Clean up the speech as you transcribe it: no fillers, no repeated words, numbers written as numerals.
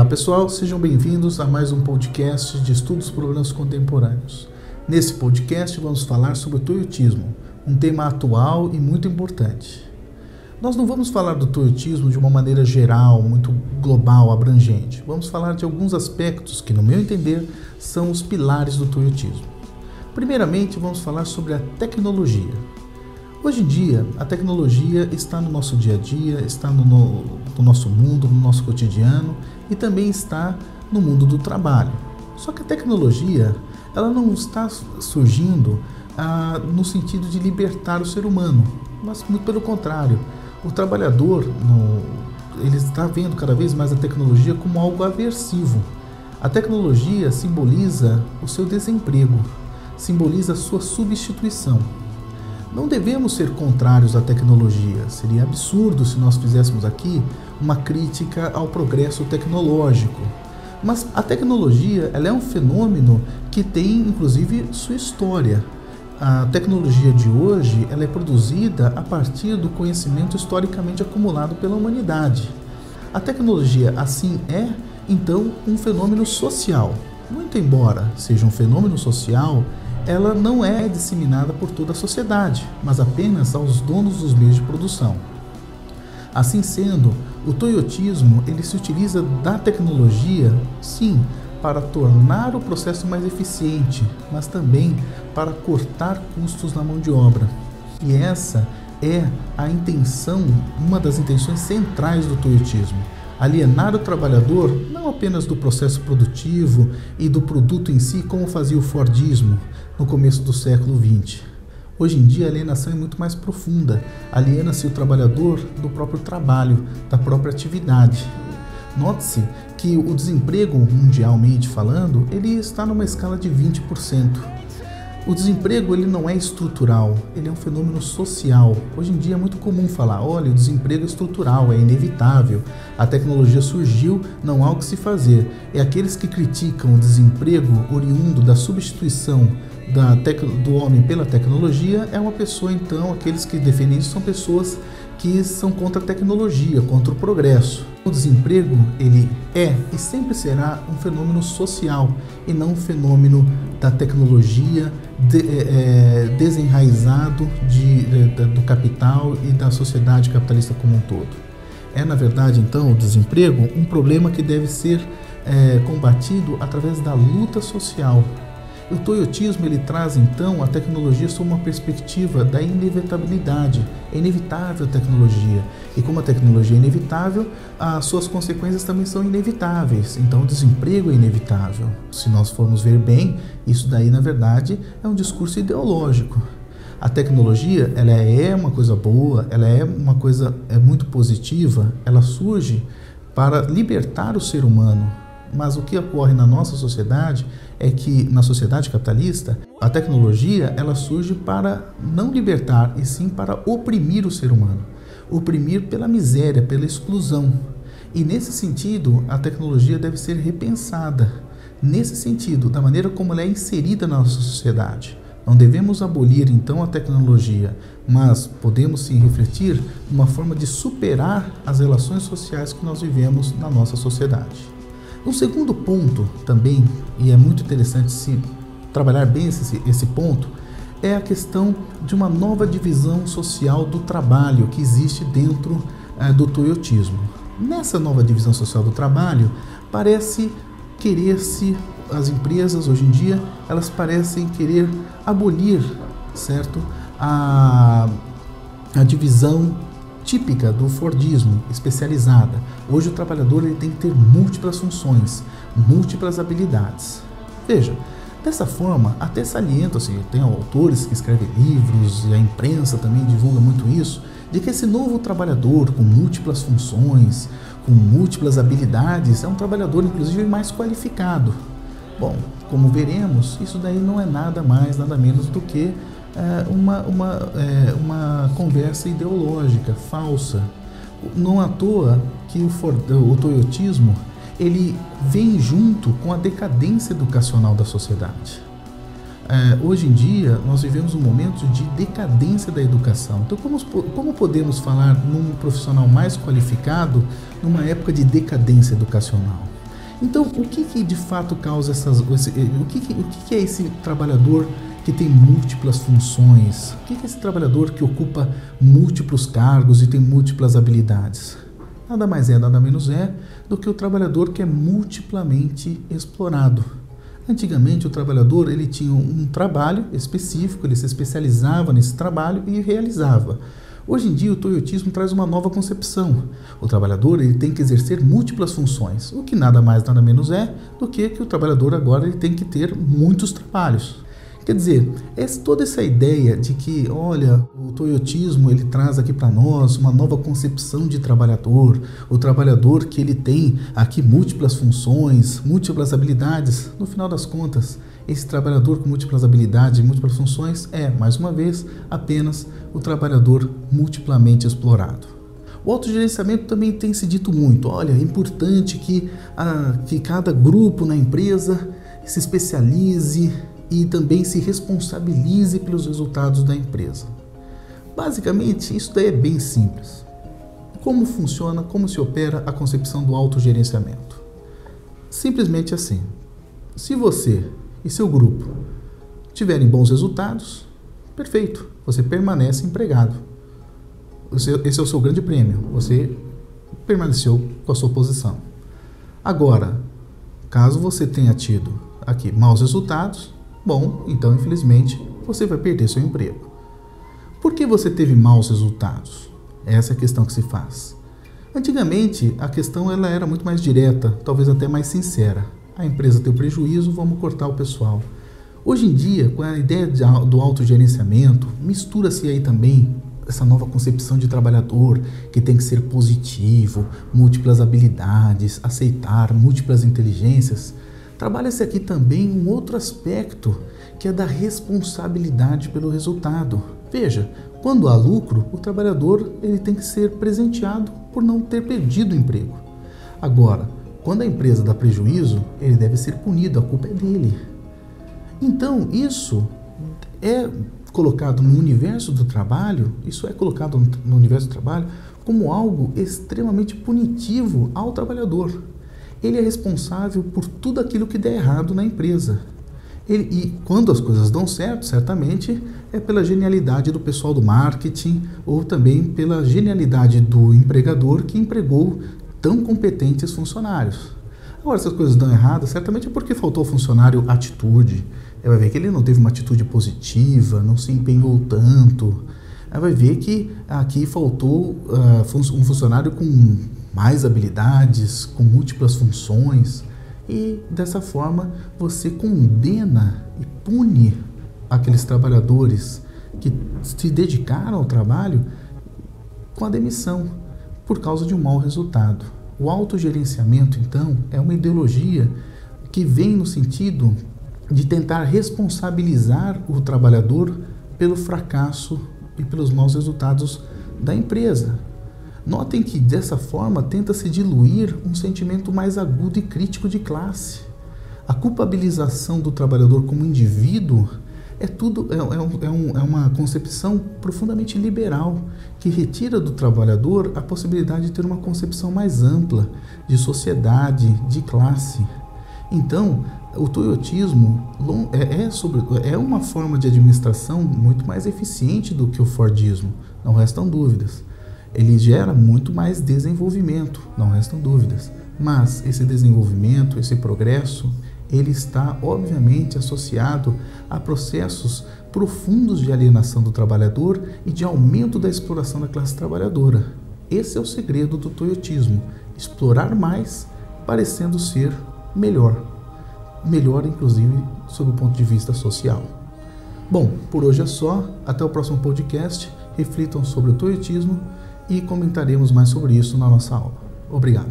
pessoal, sejam bem-vindos a mais um podcast de estudos problemas contemporâneos. Nesse podcast vamos falar sobre o toyotismo, um tema atual e muito importante. Nós não vamos falar do toyotismo de uma maneira geral, muito global, abrangente. Vamos falar de alguns aspectos que, no meu entender, são os pilares do toyotismo. Primeiramente, vamos falar sobre a tecnologia. Hoje em dia, a tecnologia está no nosso dia a dia, está no nosso mundo, no nosso cotidiano e também está no mundo do trabalho. Só que a tecnologia, ela não está surgindo no sentido de libertar o ser humano, mas muito pelo contrário. O trabalhador, ele está vendo cada vez mais a tecnologia como algo aversivo. A tecnologia simboliza o seu desemprego, simboliza a sua substituição. Não devemos ser contrários à tecnologia. Seria absurdo se nós fizéssemos aqui uma crítica ao progresso tecnológico. Mas a tecnologia, ela é um fenômeno que tem, inclusive, sua história. A tecnologia de hoje, ela é produzida a partir do conhecimento historicamente acumulado pela humanidade. A tecnologia, assim, é, então, um fenômeno social. Muito embora seja um fenômeno social, ela não é disseminada por toda a sociedade, mas apenas aos donos dos meios de produção. Assim sendo, o toyotismo ele se utiliza da tecnologia, sim, para tornar o processo mais eficiente, mas também para cortar custos na mão de obra. E essa é a intenção, uma das intenções centrais do toyotismo. Alienar o trabalhador não apenas do processo produtivo e do produto em si, como fazia o Fordismo no começo do século XX. Hoje em dia a alienação é muito mais profunda. Aliena-se o trabalhador do próprio trabalho, da própria atividade. Note-se que o desemprego, mundialmente falando, ele está numa escala de 20%. O desemprego ele não é estrutural, ele é um fenômeno social. Hoje em dia é muito comum falar, olha, o desemprego é estrutural, é inevitável, a tecnologia surgiu, não há o que se fazer. E aqueles que criticam o desemprego oriundo da substituição do homem pela tecnologia é uma pessoa, então, aqueles que defendem isso são pessoas que são contra a tecnologia, contra o progresso. O desemprego, ele é e sempre será um fenômeno social e não um fenômeno da tecnologia desenraizado do capital e da sociedade capitalista como um todo. É, na verdade, então, o desemprego um problema que deve ser combatido através da luta social. O toyotismo ele traz então a tecnologia sob uma perspectiva da inevitabilidade. É inevitável a tecnologia e como a tecnologia é inevitável, as suas consequências também são inevitáveis. Então o desemprego é inevitável. Se nós formos ver bem, isso daí na verdade é um discurso ideológico. A tecnologia ela é uma coisa boa, ela é uma coisa muito positiva, ela surge para libertar o ser humano. Mas o que ocorre na nossa sociedade é que, na sociedade capitalista, a tecnologia ela surge para não libertar, e sim para oprimir o ser humano. Oprimir pela miséria, pela exclusão. E nesse sentido, a tecnologia deve ser repensada. Nesse sentido, da maneira como ela é inserida na nossa sociedade. Não devemos abolir, então, a tecnologia, mas podemos sim refletir numa forma de superar as relações sociais que nós vivemos na nossa sociedade. Um segundo ponto também, e é muito interessante se trabalhar bem esse ponto, é a questão de uma nova divisão social do trabalho que existe dentro do toyotismo. Nessa nova divisão social do trabalho, parece querer-se, as empresas hoje em dia, elas parecem querer abolir, certo? A divisão típica do Fordismo, especializada. Hoje o trabalhador ele tem que ter múltiplas funções, múltiplas habilidades. Veja, dessa forma, até saliento, tem autores que escrevem livros e a imprensa também divulga muito isso, de que esse novo trabalhador com múltiplas funções, com múltiplas habilidades, é um trabalhador inclusive mais qualificado. Bom, como veremos, isso daí não é nada mais, nada menos do que uma conversa ideológica, falsa. Não à toa que o toyotismo ele vem junto com a decadência educacional da sociedade. Hoje em dia, nós vivemos um momento de decadência da educação. Então, como podemos falar num profissional mais qualificado numa época de decadência educacional? Então, o que de fato causa o que é esse trabalhador que tem múltiplas funções? O que é esse trabalhador que ocupa múltiplos cargos e tem múltiplas habilidades? Nada mais é, nada menos é do que o trabalhador que é multiplamente explorado. Antigamente, o trabalhador ele tinha um trabalho específico, ele se especializava nesse trabalho e realizava. Hoje em dia, o toyotismo traz uma nova concepção. O trabalhador ele tem que exercer múltiplas funções, o que nada mais, nada menos é do que o trabalhador agora ele tem que ter muitos trabalhos. Quer dizer, toda essa ideia de que, olha, o toyotismo ele traz aqui para nós uma nova concepção de trabalhador, o trabalhador que ele tem aqui múltiplas funções, múltiplas habilidades. No final das contas, esse trabalhador com múltiplas habilidades e múltiplas funções é, mais uma vez, apenas o trabalhador multiplamente explorado. O autogerenciamento também tem se dito muito, olha, é importante que cada grupo na empresa se especialize e também se responsabilize pelos resultados da empresa. Basicamente, isso daí é bem simples. Como funciona, como se opera a concepção do autogerenciamento? Simplesmente assim. Se você e seu grupo tiverem bons resultados, perfeito, você permanece empregado. Esse é o seu grande prêmio, você permaneceu com a sua posição. Agora, caso você tenha tido aqui maus resultados, bom, então infelizmente você vai perder seu emprego. Por que você teve maus resultados? Essa é a questão que se faz. Antigamente a questão ela era muito mais direta, talvez até mais sincera. A empresa tem prejuízo, vamos cortar o pessoal. Hoje em dia, com a ideia do autogerenciamento, mistura-se aí também essa nova concepção de trabalhador que tem que ser positivo, múltiplas habilidades, aceitar múltiplas inteligências. Trabalha-se aqui também um outro aspecto, que é da responsabilidade pelo resultado. Veja, quando há lucro, o trabalhador ele tem que ser presenteado por não ter perdido o emprego. Agora, quando a empresa dá prejuízo, ele deve ser punido, a culpa é dele. Então, isso é colocado no universo do trabalho, como algo extremamente punitivo ao trabalhador. Ele é responsável por tudo aquilo que der errado na empresa. E quando as coisas dão certo, certamente é pela genialidade do pessoal do marketing ou também pela genialidade do empregador que empregou tão competentes funcionários. Agora, se as coisas dão errado, certamente é porque faltou ao funcionário atitude. Vai ver que ele não teve uma atitude positiva, não se empenhou tanto. Vai ver que aqui faltou um funcionário com mais habilidades, com múltiplas funções, e dessa forma você condena e pune aqueles trabalhadores que se dedicaram ao trabalho com a demissão por causa de um mau resultado. O autogerenciamento, então, é uma ideologia que vem no sentido de tentar responsabilizar o trabalhador pelo fracasso e pelos maus resultados da empresa. Notem que, dessa forma, tenta-se diluir um sentimento mais agudo e crítico de classe. A culpabilização do trabalhador como indivíduo é uma concepção profundamente liberal, que retira do trabalhador a possibilidade de ter uma concepção mais ampla de de classe. Então, o toyotismo é uma forma de administração muito mais eficiente do que o fordismo, não restam dúvidas. Ele gera muito mais desenvolvimento, não restam dúvidas. Mas esse desenvolvimento, esse progresso, ele está obviamente associado a processos profundos de alienação do trabalhador e de aumento da exploração da classe trabalhadora. Esse é o segredo do toyotismo, explorar mais, parecendo ser melhor. Melhor, inclusive, sob o ponto de vista social. Bom, por hoje é só. Até o próximo podcast. Reflitam sobre o toyotismo e comentaremos mais sobre isso na nossa aula. Obrigado.